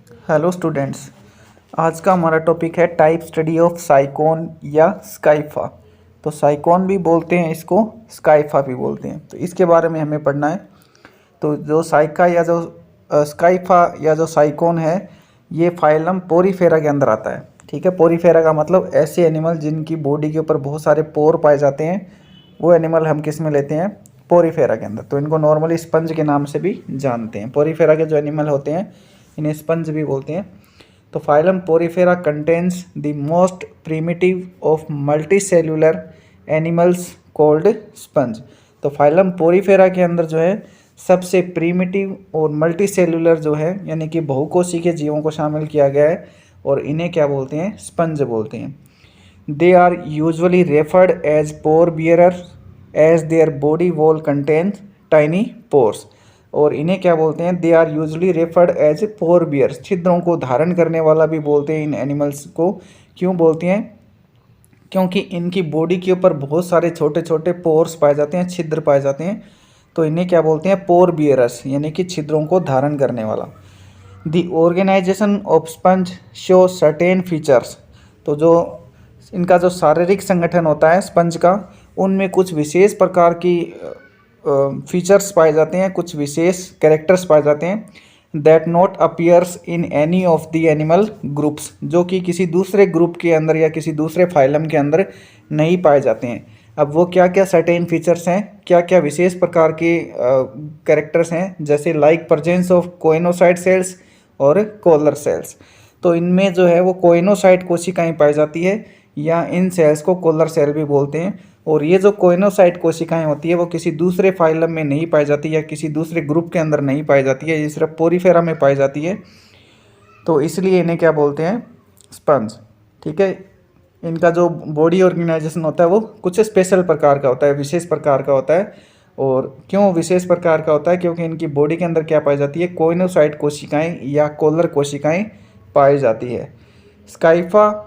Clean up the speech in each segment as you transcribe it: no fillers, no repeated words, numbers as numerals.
Hello students. आज का हमारा टॉपिक है टाइप स्टडी ऑफ साइकोन या स्काइफा। तो साइकोन भी बोलते हैं इसको, स्काइफा भी बोलते हैं। तो इसके बारे में हमें पढ़ना है। तो जो साइका या जो स्काइफा या जो साइकोन है, ये फाइलम पोरीफेरा के अंदर आता है। ठीक है, पोरीफेरा का मतलब ऐसे एनिमल जिनकी बॉडी के ऊपर बहुत सारे पोर पाए जाते हैं, वो एनिमल हम किस में लेते हैं? पोरीफेरा के अंदर। तो इनको नॉर्मली स्पंज के नाम से भी जानते हैं। पोरीफेरा के जो एनिमल होते हैं इन्हें स्पंज भी बोलते हैं। तो phylum Porifera contains the most primitive of multicellular animals cold sponge. तो फाइलम पोरीफेरा के अंदर जो है सबसे प्रिमिटिव और मल्टीसेल्यूलर जो है, यानी कि बहुकोशी के जीवों को शामिल किया गया है, और इन्हें क्या बोलते हैं? स्पंज बोलते हैं। They are usually referred as pore bearer as their body wall contains tiny pores. और इन्हें क्या बोलते हैं? They are usually referred as pore bearers, छिद्रों को धारण करने वाला भी बोलते हैं इन एनिमल्स को। क्यों बोलते हैं? क्योंकि इनकी बॉडी के ऊपर बहुत सारे छोटे छोटे पोर्स पाए जाते हैं, छिद्र पाए जाते हैं। तो इन्हें क्या बोलते हैं? पोर बियरस, यानी कि छिद्रों को धारण करने वाला। The organisation of sponge show certain features. तो जो इनका जो शारीरिक संगठन होता है स्पंज का, उनमें कुछ विशेष प्रकार की फीचर्स पाए जाते हैं, कुछ विशेष कैरेक्टर्स पाए जाते हैं। That not appears in any of the animal groups, जो कि किसी दूसरे ग्रुप के अंदर या किसी दूसरे फाइलम के अंदर नहीं पाए जाते हैं। अब वो क्या क्या सर्टेन फीचर्स हैं, क्या क्या विशेष प्रकार के कैरेक्टर्स हैं, जैसे like presence of choanocyte cells और कॉलर सेल्स। तो इनमें जो है वो कोइनोसाइट कोशिकाएं पाई जाती है, या इन सेल्स को कॉलर सेल भी बोलते हैं। और ये जो कोइनोसाइट कोशिकाएं होती है वो किसी दूसरे फाइलम में नहीं पाई जाती या किसी दूसरे ग्रुप के अंदर नहीं पाई जाती है, ये सिर्फ पोरीफेरा में पाई जाती है। तो इसलिए इन्हें क्या बोलते हैं? स्पंज। ठीक है, इनका जो बॉडी ऑर्गेनाइजेशन होता है वो कुछ स्पेशल प्रकार का होता है, विशेष प्रकार का होता है। और क्यों विशेष प्रकार का होता है? क्योंकि इनकी बॉडी के अंदर क्या पाई जाती है? कोइनोसाइट कोशिकाएं या कॉलर कोशिकाएं पाई जाती है। स्काइफा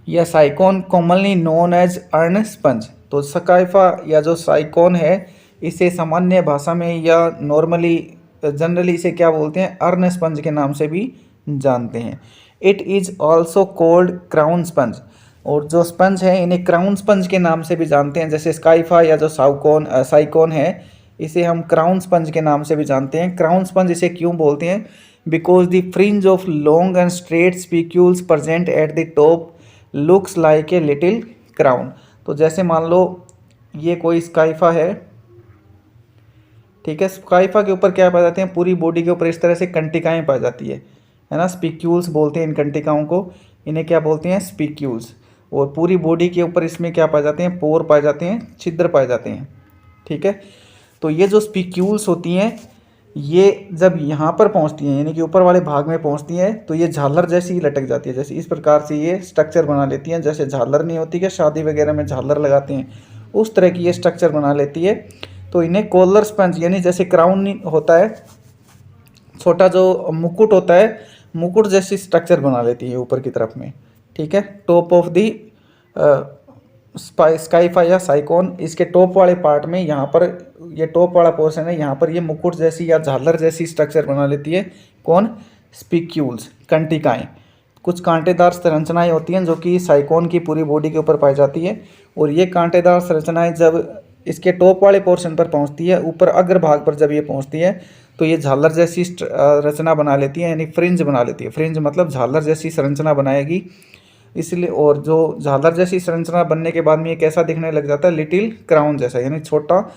या Sycon commonly known as urn sponge. तो स्काइफा या जो साइकोन है, इसे सामान्य भाषा में या नॉर्मली जनरली इसे क्या बोलते हैं? अर्न स्पंज के नाम से भी जानते हैं। It is also cold crown sponge. और जो स्पंज है इन्हें क्राउन स्पंज के नाम से भी जानते हैं। जैसे स्काइफा या जो साइकोन है, इसे हम क्राउन स्पंज के नाम से भी जानते हैं। क्राउन स्पंज इसे क्यों बोलते हैं? Because the fringe of long and straight spicules present at the top looks like a little crown. तो जैसे मान लो ये कोई स्काइफा है, ठीक है, स्काइफा के ऊपर क्या पाए जाते हैं? पूरी बॉडी के ऊपर इस तरह से कंटिकाएं पाई जाती है ना, स्पिक्यूल्स बोलते हैं इन कंटिकाओं को। इन्हें क्या बोलते हैं? स्पिक्यूल्स। और पूरी बॉडी के ऊपर इसमें क्या पाए जाते हैं? पोर पाए जाते हैं, छिद्र पाए जाते हैं। ठीक है, तो ये जो स्पिक्यूल्स होती हैं, ये जब यहाँ पर पहुँचती हैं, यानी कि ऊपर वाले भाग में पहुँचती हैं, तो ये झालर जैसी ही लटक जाती है। जैसे इस प्रकार से ये स्ट्रक्चर बना लेती हैं। जैसे झालर नहीं होती क्या, शादी वगैरह में झालर लगाते हैं, उस तरह की ये स्ट्रक्चर बना लेती है। तो इन्हें कॉलर स्पंज, यानी जैसे क्राउन होता है, छोटा जो मुकुट होता है, मुकुट जैसी स्ट्रक्चर बना लेती है ऊपर की तरफ में। ठीक है, टॉप ऑफ दी स्काइफा या साइकोन, इसके टॉप वाले पार्ट में, यहाँ पर ये टॉप वाला पोर्शन है, यहाँ पर ये मुकुट जैसी या झालर जैसी स्ट्रक्चर बना लेती है। कौन? स्पिक्यूल्स, कंटिकाएं। कुछ कांटेदार संरचनाएं होती हैं जो कि साइकोन की पूरी बॉडी के ऊपर पाई जाती है। और ये कांटेदार संरचनाएं जब इसके टॉप वाले पोर्शन पर पहुंचती है, ऊपर अग्र भाग पर जब ये पहुंचती है, तो ये झालर जैसी रचना बना लेती है, यानी फ्रिंज बना लेती है। फ्रिंज मतलब झालर जैसी संरचना बनाएगी, इसलिए। और जो झालर जैसी संरचना बनने के बाद में ये कैसा दिखने लग जाता है? लिटिल क्राउन जैसा, यानी छोटा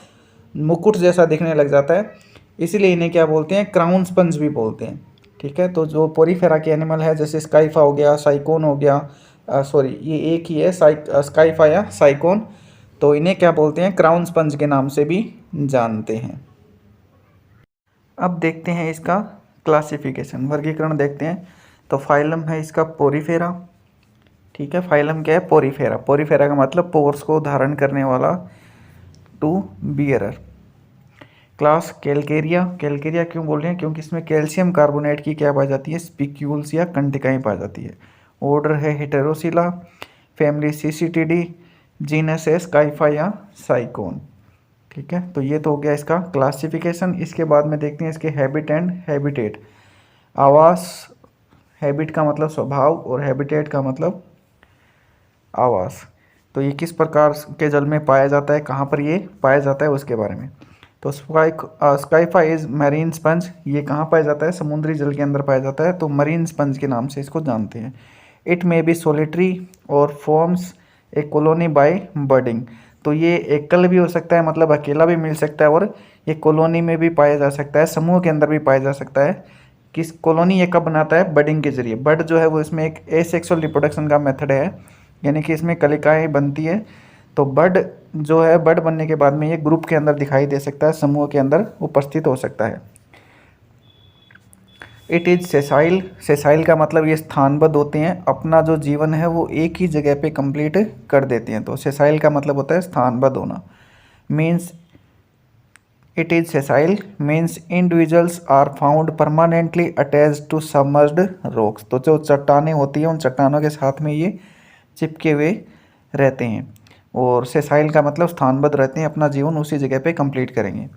मुकुट जैसा दिखने लग जाता है। इसलिए इन्हें क्या बोलते हैं? क्राउन स्पंज भी बोलते हैं। ठीक है, तो जो पोरीफेरा के एनिमल है, जैसे स्काइफा हो गया, साइकोन हो गया, सॉरी ये एक ही है, स्काइफा या साइकोन, तो इन्हें क्या बोलते हैं? क्राउन स्पंज के नाम से भी जानते हैं। अब देखते हैं इसका क्लासिफिकेशन, वर्गीकरण देखते हैं। तो फाइलम है इसका पोरीफेरा। ठीक है, फाइलम क्या है? पोरीफेरा। पोरीफेरा का मतलब पोर्स को धारण करने वाला, to bearer. Class Calcarea. Calcarea क्यों बोल रहे हैं? क्योंकि इसमें कैल्शियम कार्बोनेट की क्या पाई जाती है? स्पिक्यूल्स या कंटिकाएं पाई जाती है। ऑर्डर है हेटेरोसिला। फैमिली सिसिटिडी। जीनस है स्काइफा या साइकोन। ठीक है, तो ये तो हो गया इसका क्लासिफिकेशन। इसके बाद में देखते हैं इसके हैबिट एंड हैबिटेट, आवास, हैबिट का मतलब स्वभाव और हैबिटेट का मतलब आवास। तो ये किस प्रकार के जल में पाया जाता है, कहाँ पर ये पाया जाता है उसके बारे में। तो स्काइफा इज मरीन स्पंज, ये कहाँ पाया जाता है, समुद्री जल के अंदर पाया जाता है, तो मरीन स्पंज के नाम से इसको जानते हैं। इट मे बी सोलिटरी और फॉर्म्स ए कॉलोनी बाय बर्डिंग, तो ये एकल भी हो सकता है, मतलब अकेला भी मिल सकता है, और ये कॉलोनी में भी पाया जा सकता है, समूह के अंदर भी पाया जा सकता है। किस कॉलोनी ये कब बनाता है, बर्डिंग के जरिए। बर्ड जो है वो इसमें एक एसेक्सुअल रिप्रोडक्शन का मेथड है, यानी कि इसमें कलिकाएँ बनती है। तो बर्ड जो है, बर्ड बनने के बाद में ये ग्रुप के अंदर दिखाई दे सकता है, समूह के अंदर उपस्थित हो सकता है। इट इज़ सेसाइल, सेसाइल का मतलब ये स्थानबद्ध होते हैं, अपना जो जीवन है वो एक ही जगह पे कंप्लीट कर देते हैं। तो सेसाइल का मतलब होता है स्थानबद्ध होना। Means it is sessile means individuals are found permanently attached to submerged rocks, तो जो चट्टानें होती हैं उन चट्टानों के साथ में ये चिपके हुए रहते हैं। और सेसाइल का मतलब स्थानबद्ध रहते हैं, अपना जीवन उसी जगह पे कंप्लीट करेंगे।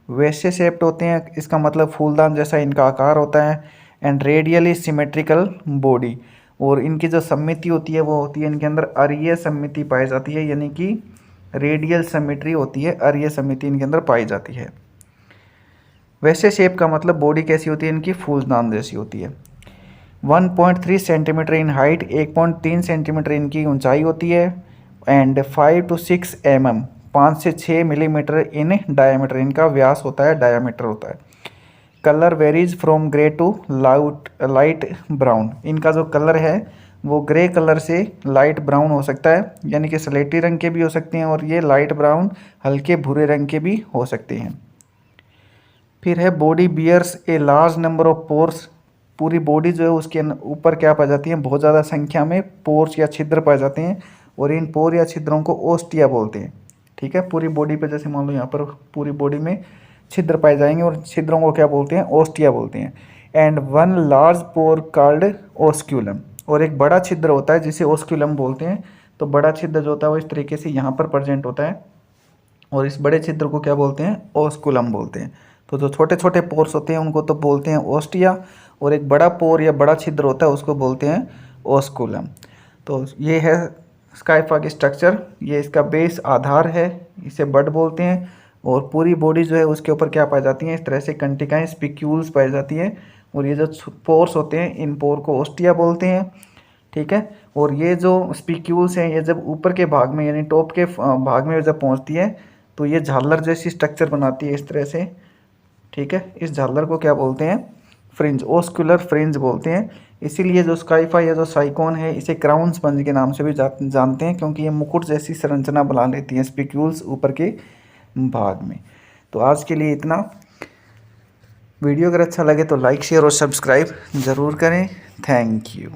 वैसे शेप्ड होते हैं, इसका मतलब फूलदान जैसा इनका आकार होता है। एंड रेडियली सिमेट्रिकल बॉडी, और इनकी जो सममिति होती है वो होती है, इनके अंदर अरीय सममिति पाई जाती है, यानी कि रेडियल सिमेट्री होती है, अरीय सममिति इनके अंदर पाई जाती है। वैसे शेप का मतलब बॉडी कैसी होती है, इनकी फूलदान जैसी होती है। 1.3 सेंटीमीटर इन हाइट, 1.3 सेंटीमीटर इनकी ऊंचाई होती है। एंड 5 to 6 mm, 5 से 6 मिलीमीटर इन डायमीटर, इनका व्यास होता है, डायमीटर होता है। Colour varies from grey to light brown, इनका जो कलर है वो ग्रे कलर से लाइट ब्राउन हो सकता है, यानी कि स्लेटी रंग के भी हो सकते हैं, और ये लाइट ब्राउन हल्के भूरे रंग के भी हो सकते हैं। फिर है body bears a large number of pores, पूरी बॉडी जो है उसके ऊपर क्या पाई जाती है, बहुत ज़्यादा संख्या में पोर्स या छिद्र पाए जाते हैं, और इन पोर या छिद्रों को ओस्टिया बोलते हैं। ठीक है, पूरी बॉडी पे जैसे मान लो यहाँ पर पूरी बॉडी में छिद्र पाए जाएंगे, और छिद्रों को क्या बोलते हैं, ओस्टिया बोलते हैं। And one large pore called osculum, और एक बड़ा छिद्र होता है जिसे ओस्क्यूलम बोलते हैं। तो बड़ा छिद्र जो होता है वो इस तरीके से यहाँ पर प्रेजेंट होता है, और इस बड़े छिद्र को क्या बोलते हैं, ओस्कुलम बोलते हैं। तो जो छोटे छोटे पोर्स होते हैं उनको तो बोलते हैं ओस्टिया, और एक बड़ा पोर या बड़ा छिद्र होता है उसको बोलते हैं ओस्कुलम। तो ये है स्काइफा की स्ट्रक्चर, ये इसका बेस आधार है, इसे बड बोलते हैं। और पूरी बॉडी जो है उसके ऊपर क्या पाई जाती हैं, इस तरह से कंटिकाएँ स्पिक्यूल्स पाई जाती हैं, और ये जो पोर्स होते हैं इन पोर को ओस्टिया बोलते हैं। ठीक है, और ये जो स्पिक्यूल्स हैं ये जब ऊपर के भाग में यानी टॉप के भाग में जब पहुंचती है तो ये झालर जैसी स्ट्रक्चर बनाती है इस तरह से। ठीक है, इस झालर को क्या बोलते हैं, फ्रिंज, ओस्कुलर फ्रिंज बोलते हैं। इसीलिए जो स्काइफा या जो साइकोन है इसे क्राउन स्पंज के नाम से भी जानते हैं, क्योंकि ये मुकुट जैसी संरचना बना लेती हैं स्पिक्यूल्स ऊपर के भाग में। तो आज के लिए इतना। वीडियो अगर अच्छा लगे तो लाइक शेयर और सब्सक्राइब ज़रूर करें। Thank you.